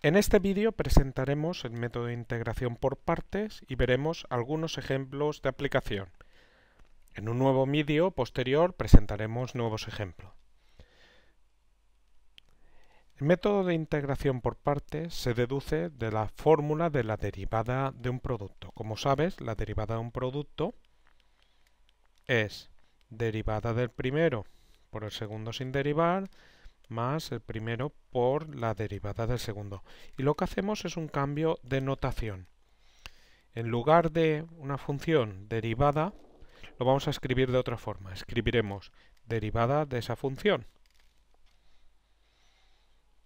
En este vídeo presentaremos el método de integración por partes y veremos algunos ejemplos de aplicación. En un nuevo vídeo posterior presentaremos nuevos ejemplos. El método de integración por partes se deduce de la fórmula de la derivada de un producto. Como sabes, la derivada de un producto es derivada del primero por el segundo sin derivar, más el primero por la derivada del segundo. Y lo que hacemos es un cambio de notación. En lugar de una función derivada, lo vamos a escribir de otra forma. Escribiremos derivada de esa función.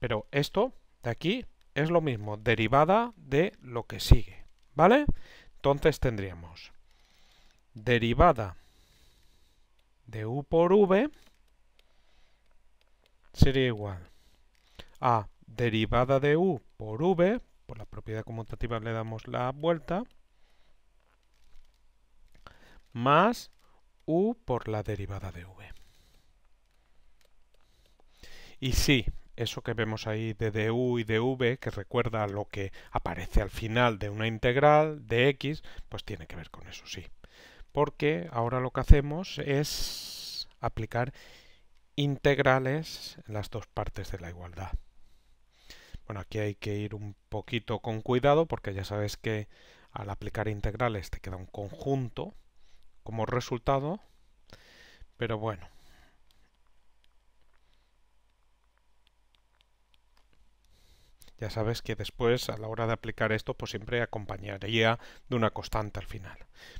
Pero esto de aquí es lo mismo, derivada de lo que sigue, ¿vale? Entonces tendríamos derivada de u por v sería igual a derivada de u por v, por la propiedad conmutativa le damos la vuelta, más u por la derivada de v. Y sí, eso que vemos ahí de du y de v, que recuerda a lo que aparece al final de una integral de x, pues tiene que ver con eso, sí. Porque ahora lo que hacemos es aplicar integrales en las dos partes de la igualdad. Bueno, aquí hay que ir un poquito con cuidado porque ya sabes que al aplicar integrales te queda un conjunto como resultado, pero bueno. Ya sabes que después, a la hora de aplicar esto, pues siempre acompañaría de una constante al final.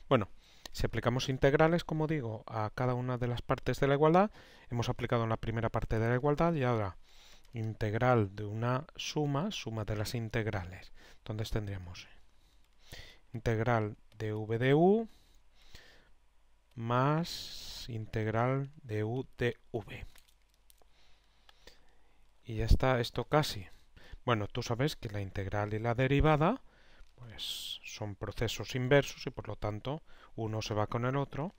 Bueno, si aplicamos integrales, como digo, a cada una de las partes de la igualdad, hemos aplicado en la primera parte de la igualdad y ahora integral de una suma de las integrales. Entonces tendríamos integral de v de u más integral de u de v. Y ya está esto casi. Bueno, tú sabes que la integral y la derivada pues son procesos inversos y por lo tanto uno se va con el otro.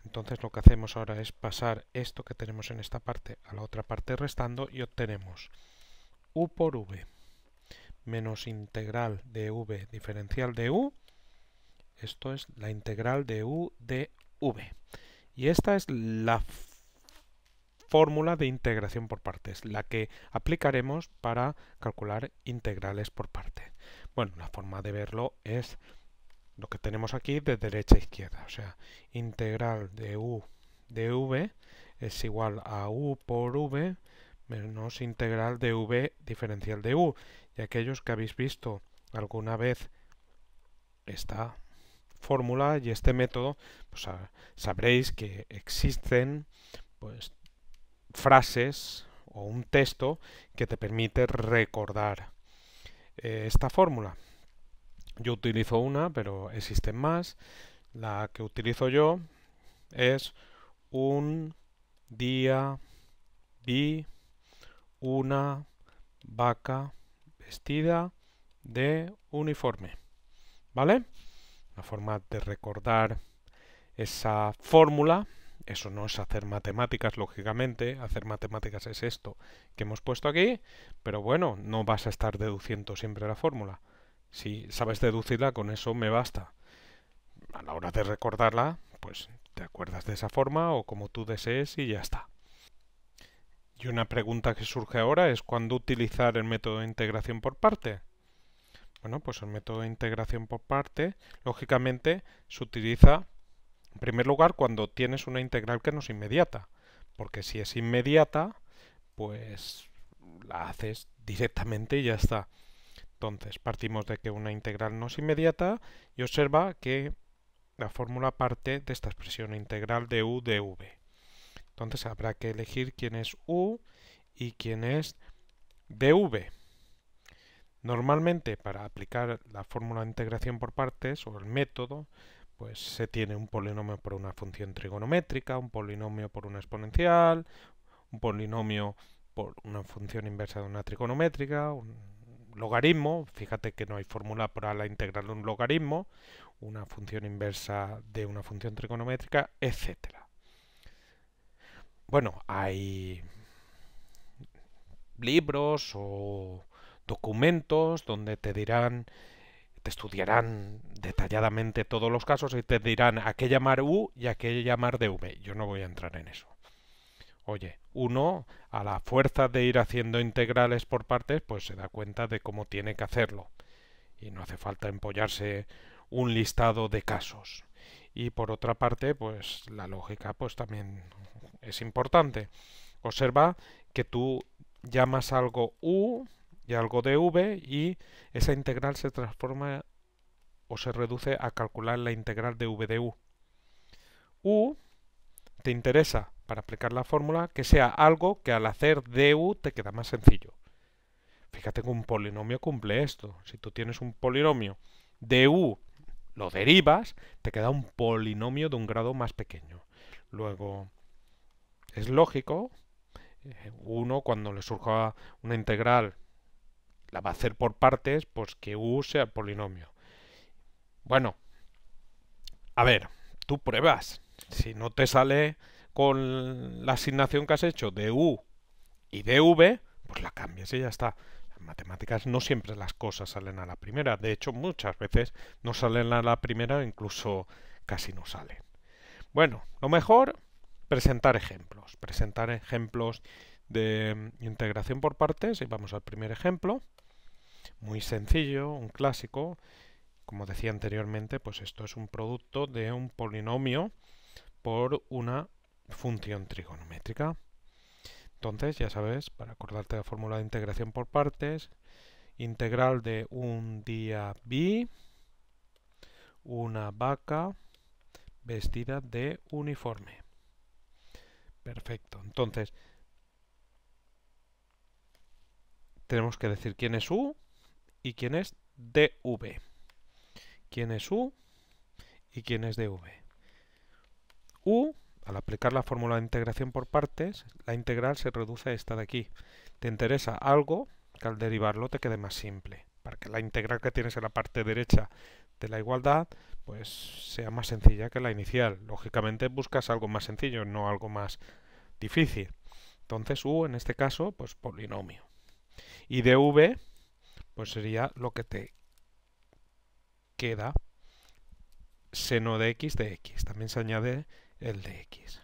Entonces lo que hacemos ahora es pasar esto que tenemos en esta parte a la otra parte restando y obtenemos u por v menos integral de v diferencial de u. Esto es la integral de u de v. Y esta es la fórmula de integración por partes, la que aplicaremos para calcular integrales por partes. Bueno, la forma de verlo es lo que tenemos aquí de derecha a izquierda, o sea, integral de u de v es igual a u por v menos integral de v diferencial de u. Y aquellos que habéis visto alguna vez esta fórmula y este método, pues sabréis que existen pues frases o un texto que te permite recordar esta fórmula. Yo utilizo una, pero existen más. La que utilizo yo es un día vi una vaca vestida de uniforme. ¿Vale? Una forma de recordar esa fórmula. Eso no es hacer matemáticas, lógicamente. Hacer matemáticas es esto que hemos puesto aquí. Pero bueno, no vas a estar deduciendo siempre la fórmula. Si sabes deducirla, con eso me basta. A la hora de recordarla, pues te acuerdas de esa forma o como tú desees y ya está. Y una pregunta que surge ahora es ¿cuándo utilizar el método de integración por parte? Bueno, pues el método de integración por parte, lógicamente, se utiliza en primer lugar cuando tienes una integral que no es inmediata. Porque si es inmediata, pues la haces directamente y ya está. Entonces, partimos de que una integral no es inmediata y observa que la fórmula parte de esta expresión integral de u de v. Entonces habrá que elegir quién es u y quién es dv. Normalmente para aplicar la fórmula de integración por partes o el método, pues se tiene un polinomio por una función trigonométrica, un polinomio por una exponencial, un polinomio por una función inversa de una trigonométrica, un logaritmo, fíjate que no hay fórmula para la integral de un logaritmo, una función inversa de una función trigonométrica, etcétera. Bueno, hay libros o documentos donde te dirán, te estudiarán detalladamente todos los casos y te dirán a qué llamar u y a qué llamar dv. Yo no voy a entrar en eso. Oye, uno a la fuerza de ir haciendo integrales por partes, pues se da cuenta de cómo tiene que hacerlo. Y no hace falta empollarse un listado de casos. Y por otra parte, pues la lógica pues también es importante. Observa que tú llamas algo u y algo dv y esa integral se transforma o se reduce a calcular la integral de v de u. U te interesa, para aplicar la fórmula, que sea algo que al hacer du te queda más sencillo. Fíjate que un polinomio cumple esto. Si tú tienes un polinomio du, lo derivas, te queda un polinomio de un grado más pequeño. Luego, es lógico, uno cuando le surja una integral la va a hacer por partes, pues que u sea polinomio. Bueno, a ver, tú pruebas. Si no te sale con la asignación que has hecho de u y de v, pues la cambias y ya está. En matemáticas no siempre las cosas salen a la primera. De hecho, muchas veces no salen a la primera o incluso casi no salen. Bueno, lo mejor, presentar ejemplos. Presentar ejemplos de integración por partes. Y vamos al primer ejemplo. Muy sencillo, un clásico. Como decía anteriormente, pues esto es un producto de un polinomio por una función trigonométrica. Entonces, ya sabes, para acordarte de la fórmula de integración por partes, integral de un día B, una vaca vestida de uniforme. Perfecto. Entonces, tenemos que decir quién es U y quién es dv. ¿Quién es U y quién es dv? U, al aplicar la fórmula de integración por partes, la integral se reduce a esta de aquí. Te interesa algo que al derivarlo te quede más simple, para que la integral que tienes en la parte derecha de la igualdad pues sea más sencilla que la inicial. Lógicamente buscas algo más sencillo, no algo más difícil. Entonces U en este caso pues polinomio. Y dv pues sería lo que te queda seno de x de x. También se añade el de x.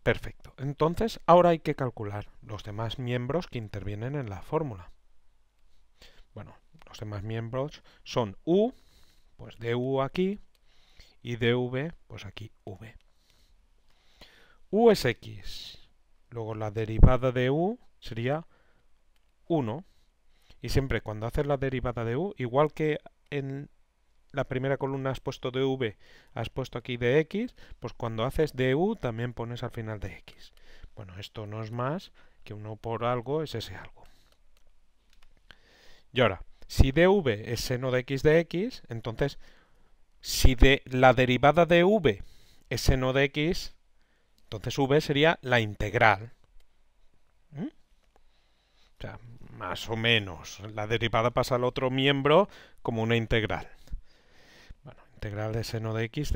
Perfecto. Entonces, ahora hay que calcular los demás miembros que intervienen en la fórmula. Bueno, los demás miembros son u, pues du aquí, y dv, pues aquí v. U es x. Luego la derivada de u sería 1. Y siempre cuando haces la derivada de u, igual que en la primera columna has puesto dv, has puesto aquí de x, pues cuando haces du también pones al final de x. Bueno, esto no es más que 1 por algo es ese algo. Y ahora, si dv es seno de x, entonces si la derivada de v es seno de x, entonces v sería la integral. O sea, más o menos. La derivada pasa al otro miembro como una integral. Bueno, integral de seno de x.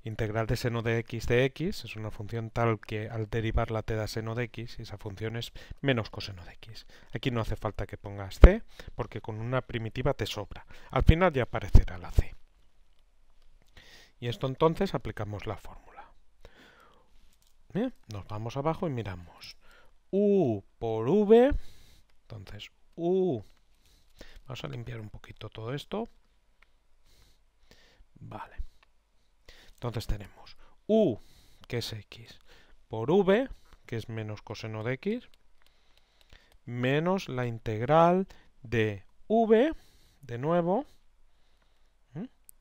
Integral de seno de x es una función tal que al derivarla te da seno de x y esa función es menos coseno de x. Aquí no hace falta que pongas c porque con una primitiva te sobra. Al final ya aparecerá la c. Y esto entonces aplicamos la fórmula. Bien, nos vamos abajo y miramos. U por v, entonces u, vamos a limpiar un poquito todo esto. Vale. Entonces tenemos u, que es x, por v, que es menos coseno de x, menos la integral de v, de nuevo,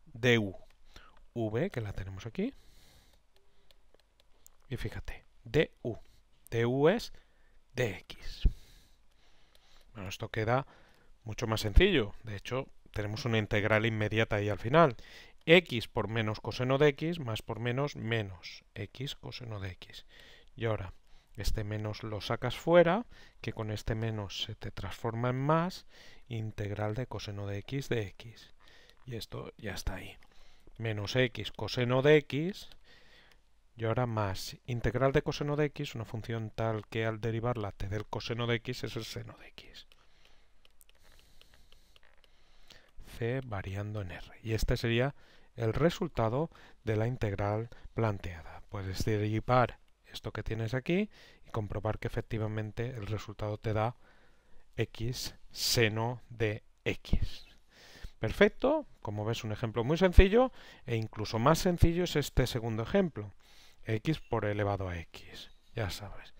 de u. V, que la tenemos aquí. Y fíjate, du. Du es dx. Bueno, esto queda mucho más sencillo. De hecho, tenemos una integral inmediata ahí al final. X por menos coseno de x más por menos x coseno de x. Y ahora, este menos lo sacas fuera, que con este menos se te transforma en más, integral de coseno de x. Y esto ya está ahí. Menos x coseno de x, y ahora más integral de coseno de x, una función tal que al derivarla te dé el coseno de x es el seno de x. C variando en r. Y este sería el resultado de la integral planteada. Puedes derivar esto que tienes aquí y comprobar que efectivamente el resultado te da x seno de x. Perfecto, como ves, un ejemplo muy sencillo, e incluso más sencillo es este segundo ejemplo, x por elevado a x. Ya sabes,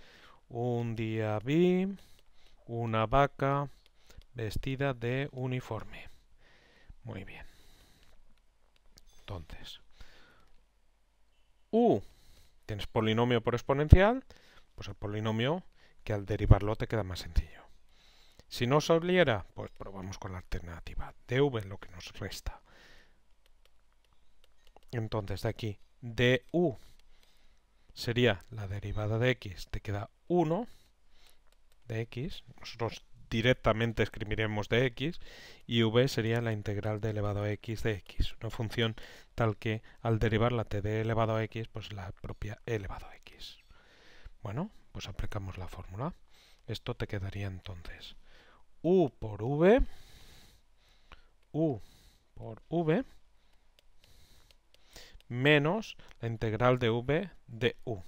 un día vi una vaca vestida de uniforme. Muy bien. Entonces, tienes polinomio por exponencial, pues el polinomio que al derivarlo te queda más sencillo. Si no saliera, pues probamos con la alternativa. dv lo que nos resta. Entonces de aquí, du sería la derivada de x, te queda 1 de x. Nosotros directamente escribiremos de x, y v sería la integral de elevado a x de x. Una función tal que al derivarla te dé elevado a x, pues la propia elevado a x. Bueno, pues aplicamos la fórmula. Esto te quedaría entonces u por v menos la integral de v de u.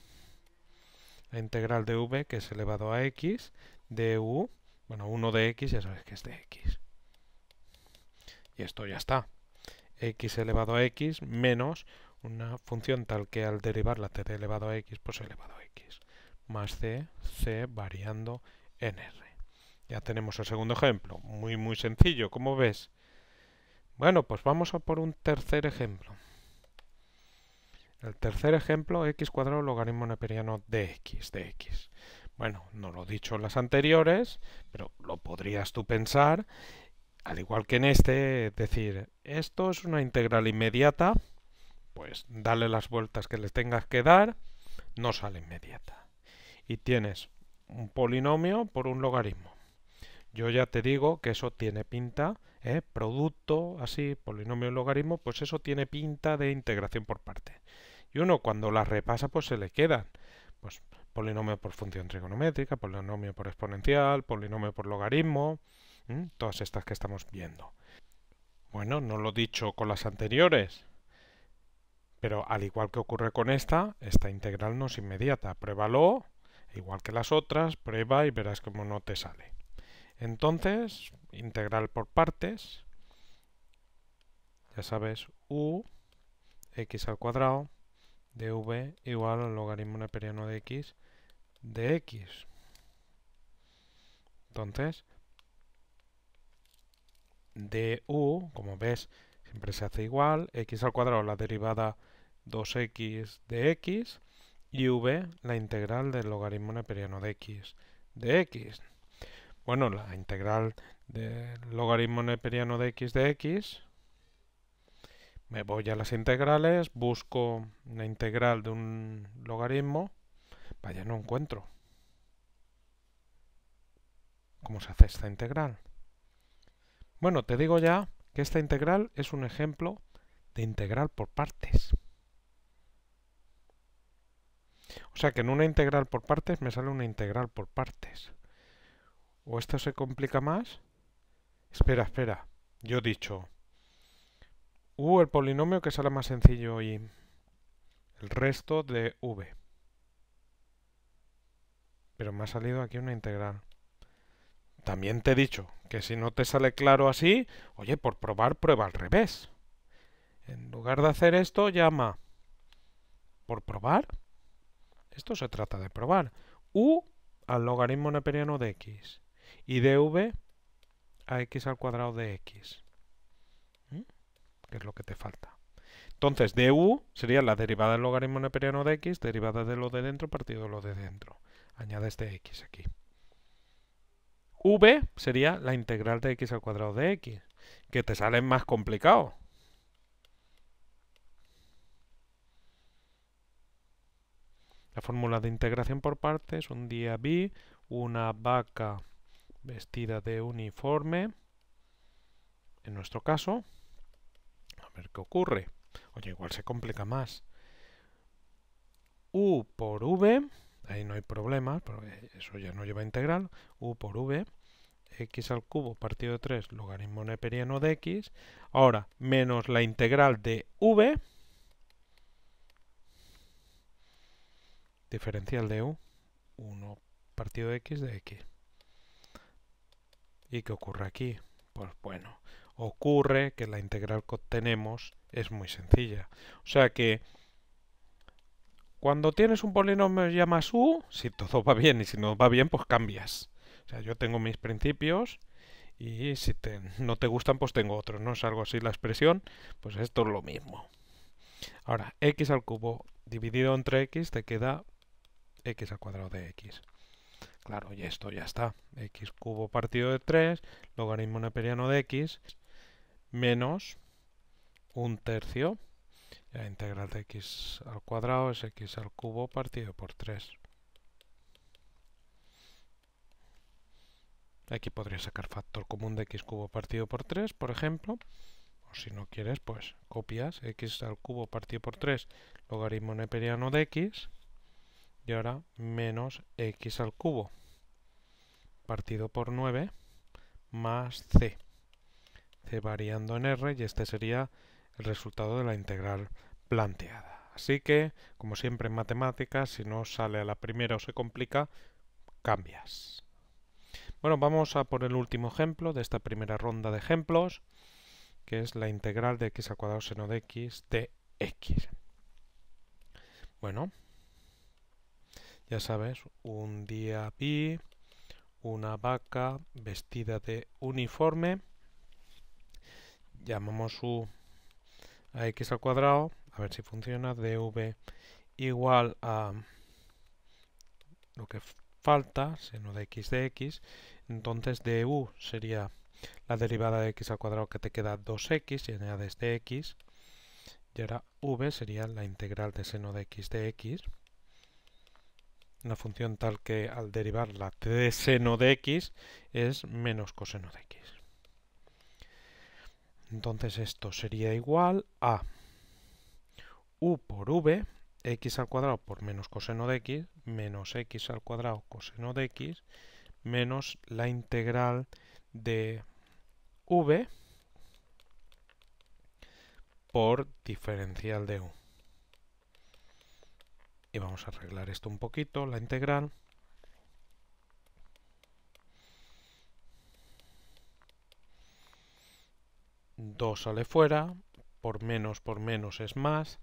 La integral de v, que es elevado a x, de u, bueno, 1 de x, ya sabes que es de x. Y esto ya está. X elevado a x menos una función tal que al derivarla te dé elevado a x, pues elevado a x. Más c variando en r. Ya tenemos el segundo ejemplo. Muy sencillo, como ves. Bueno, pues vamos a por un tercer ejemplo. El tercer ejemplo, x cuadrado logaritmo neperiano de x. Bueno, no lo he dicho en las anteriores, pero lo podrías tú pensar, al igual que en este, decir, esto es una integral inmediata, pues dale las vueltas que les tengas que dar, no sale inmediata. Y tienes un polinomio por un logaritmo. Yo ya te digo que eso tiene pinta, producto, así, polinomio y logaritmo, pues eso tiene pinta de integración por partes. Y uno cuando las repasa, pues se le quedan. Pues polinomio por función trigonométrica, polinomio por exponencial, polinomio por logaritmo, todas estas que estamos viendo. Bueno, no lo he dicho con las anteriores, pero al igual que ocurre con esta integral no es inmediata. Pruébalo, igual que las otras, prueba y verás cómo no te sale. Entonces, integral por partes, ya sabes, u x al cuadrado de v igual al logaritmo neperiano de x de x. Entonces, du, como ves, siempre se hace igual, x al cuadrado la derivada 2x de x, y v la integral del logaritmo neperiano de x de x. Bueno, la integral del logaritmo neperiano de x, me voy a las integrales, busco una integral de un logaritmo, vaya, no encuentro. ¿Cómo se hace esta integral? Bueno, te digo ya que esta integral es un ejemplo de integral por partes. O sea que en una integral por partes me sale una integral por partes. ¿O esto se complica más? Espera. Yo he dicho el polinomio que sale más sencillo y el resto de v. Pero me ha salido aquí una integral. También te he dicho que si no te sale claro así, oye, por probar, prueba al revés. En lugar de hacer esto, llama por probar. Esto se trata de probar. U al logaritmo neperiano de x y dv a x al cuadrado de x. ¿Qué es lo que te falta? Entonces, du sería la derivada del logaritmo neperiano de x, derivada de lo de dentro partido de lo de dentro. Añades de x aquí. V sería la integral de x al cuadrado de x, que te sale más complicado. La fórmula de integración por partes, un día vi una vaca vestida de uniforme, en nuestro caso, a ver qué ocurre. Oye, igual se complica más. u por v, ahí no hay problema, porque eso ya no lleva integral, u por v, x al cubo partido de 3 logaritmo neperiano de x, ahora menos la integral de v, diferencial de u, 1 partido de x de x. ¿Y qué ocurre aquí? Pues bueno, ocurre que la integral que obtenemos es muy sencilla. O sea que cuando tienes un polinomio y llamas u, si todo va bien y si no va bien, pues cambias. O sea, yo tengo mis principios y si no te gustan, pues tengo otros. ¿No es algo así la expresión? Pues esto es lo mismo. Ahora, x al cubo dividido entre x te queda x al cuadrado de x. Claro, y esto ya está. X cubo partido de 3, logaritmo neperiano de x, menos un tercio. La integral de x al cuadrado es x al cubo partido por 3. Aquí podría sacar factor común de x cubo partido por 3, por ejemplo. O si no quieres, pues copias x al cubo partido por 3, logaritmo neperiano de x. Y ahora menos x al cubo partido por 9 más c. C variando en r y este sería el resultado de la integral planteada. Así que, como siempre en matemáticas, si no sale a la primera o se complica, cambias. Bueno, vamos a por el último ejemplo de esta primera ronda de ejemplos, que es la integral de x al cuadrado seno de x de x. Bueno, ya sabes, un día vi una vaca vestida de uniforme. Llamamos u a x al cuadrado, a ver si funciona, dv igual a lo que falta, seno de x de x. Entonces du sería la derivada de x al cuadrado que te queda 2x y añades de x. Y ahora v sería la integral de seno de x de x. Una función tal que al derivar la t de seno de x es menos coseno de x. Entonces esto sería igual a u por v, x al cuadrado por menos coseno de x, menos x al cuadrado coseno de x, menos la integral de v por diferencial de u. Y vamos a arreglar esto un poquito, la integral. Dos sale fuera, por menos es más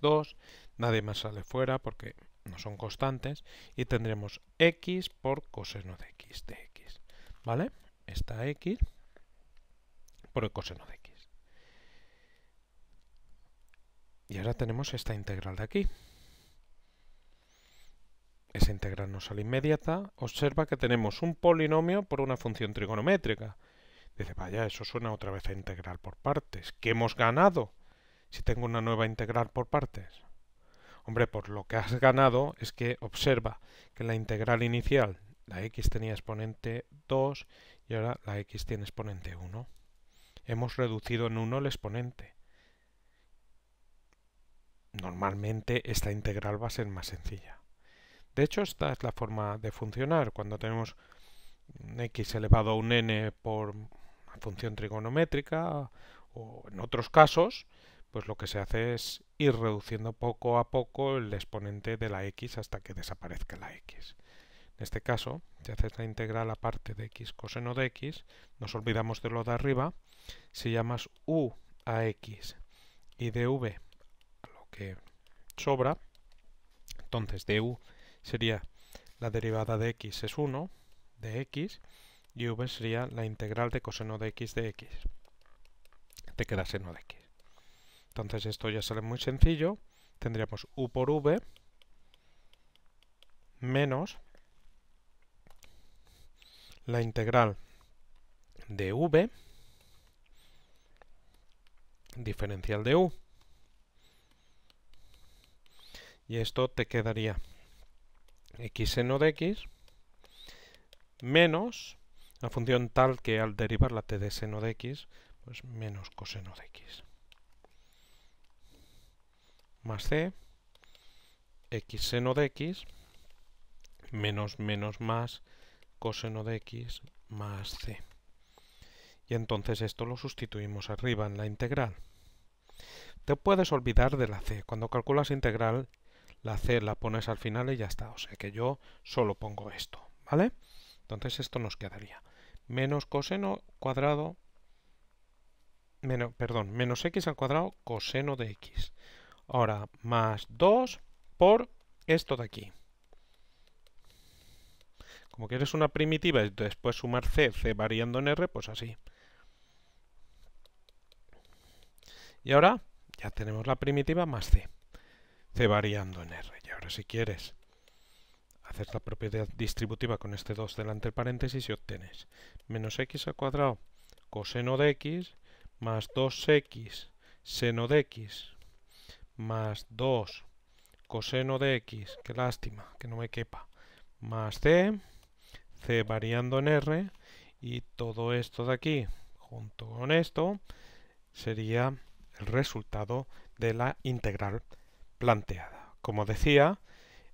2, nadie más sale fuera porque no son constantes, y tendremos x por coseno de x de x, ¿vale? Esta x por el coseno de x. Y ahora tenemos esta integral de aquí. Esa integral no sale inmediata. Observa que tenemos un polinomio por una función trigonométrica. Dice, vaya, eso suena otra vez a integral por partes. ¿Qué hemos ganado si tengo una nueva integral por partes? Hombre, por lo que has ganado es que observa que la integral inicial, la x tenía exponente 2 y ahora la x tiene exponente 1. Hemos reducido en 1 el exponente. Normalmente esta integral va a ser más sencilla. De hecho, esta es la forma de funcionar. Cuando tenemos un x elevado a un n por una función trigonométrica o en otros casos, pues lo que se hace es ir reduciendo poco a poco el exponente de la x hasta que desaparezca la x. En este caso, si haces la integral aparte de x coseno de x, nos olvidamos de lo de arriba. Si llamas u a x y dv a lo que sobra, entonces du sería la derivada de x es 1 de x y v sería la integral de coseno de x de x. Te queda seno de x. Entonces esto ya sale muy sencillo. Tendríamos u por v menos la integral de v diferencial de u. Y esto te quedaría x seno de x menos la función tal que al derivar la t de seno de x, pues menos coseno de x. Más c x seno de x menos menos más coseno de x más c. Y entonces esto lo sustituimos arriba en la integral. Te puedes olvidar de la c. Cuando calculas integral, la c la pones al final y ya está. O sea que yo solo pongo esto, ¿vale? Entonces esto nos quedaría menos coseno cuadrado, menos x al cuadrado coseno de x. Ahora, más 2 por esto de aquí. Como quieres una primitiva y después sumar c variando en r, pues así. Y ahora ya tenemos la primitiva más c variando en r. Y ahora si quieres hacer la propiedad distributiva con este 2 delante del paréntesis y obtienes menos x al cuadrado coseno de x más 2x seno de x más 2 coseno de x, qué lástima, que no me quepa, más c variando en r, y todo esto de aquí junto con esto sería el resultado de la integral planteada. Como decía,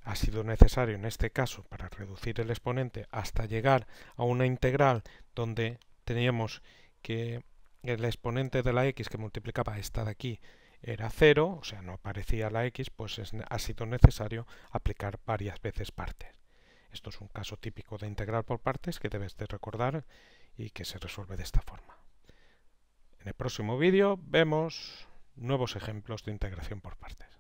ha sido necesario en este caso para reducir el exponente hasta llegar a una integral donde teníamos que el exponente de la x que multiplicaba esta de aquí era 0, o sea, no aparecía la x, pues ha sido necesario aplicar varias veces partes. Esto es un caso típico de integral por partes que debes de recordar y que se resuelve de esta forma. En el próximo vídeo vemos nuevos ejemplos de integración por partes.